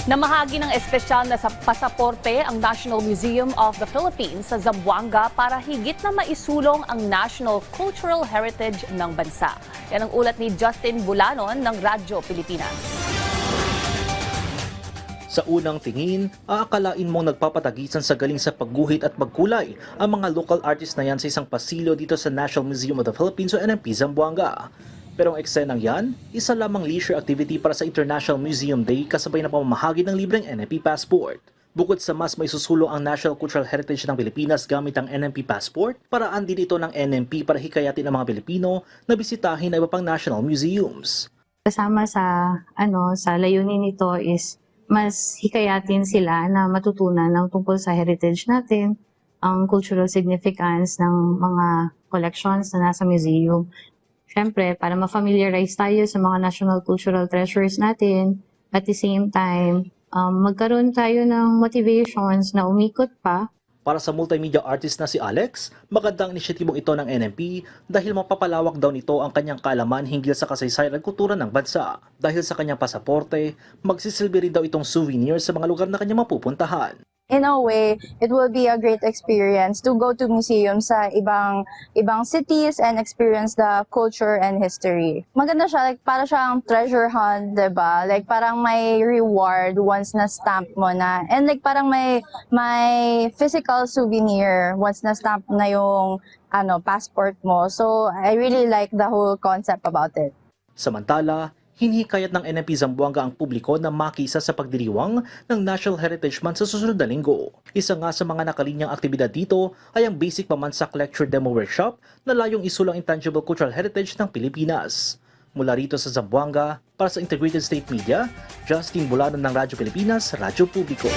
Namahagi ng espesyal na pasaporte ang National Museum of the Philippines sa Zamboanga para higit na maisulong ang national cultural heritage ng bansa. Yan ang ulat ni Justin Bulanon ng Radyo Pilipinas. Sa unang tingin, aakalain mong nagpapatagisan sa galing sa pagguhit at pagkulay ang mga local artists na yan sa isang pasilyo dito sa National Museum of the Philippines o NMP Zamboanga. Pero ang eksenang yan, isa lamang leisure activity para sa International Museum Day kasabay na pamamahagi ng libreng NMP Passport. Bukod sa mas may susulong ang National Cultural Heritage ng Pilipinas gamit ang NMP Passport, paraan din ito ng NMP para hikayatin ang mga Pilipino na bisitahin ang iba pang national museums. Kasama sa layunin nito is mas hikayatin sila na matutunan ng tungkol sa heritage natin, ang cultural significance ng mga collections na nasa museum. Siyempre, para ma-familiarize tayo sa mga national cultural treasures natin, at the same time, magkaroon tayo ng motivations na umikot pa. Para sa multimedia artist na si Alex, magandang inisyatibong ito ng NMP dahil mapapalawak daw nito ang kanyang kaalaman hinggil sa kasaysayan at kultura ng bansa. Dahil sa kanyang pasaporte, magsisilbi rin daw itong souvenir sa mga lugar na kanyang mapupuntahan. In a way, it will be a great experience to go to museums sa ibang cities and experience the culture and history. Maganda siya, like para siyang treasure hunt, 'di ba? Like parang may reward once na stamp mo na. And like parang may physical souvenir once na stamp na yung passport mo. So I really like the whole concept about it. Samantala, hinihikayat ng NMP Zamboanga ang publiko na makisa sa pagdiriwang ng National Heritage Month sa susunod na linggo. Isa nga sa mga nakalinyang aktibidad dito ay ang Basic Pamansak Lecture Demo Workshop na layong isulang intangible cultural heritage ng Pilipinas. Mula rito sa Zamboanga, para sa Integrated State Media, Justin Bulanon ng Radyo Pilipinas, Radyo Publiko.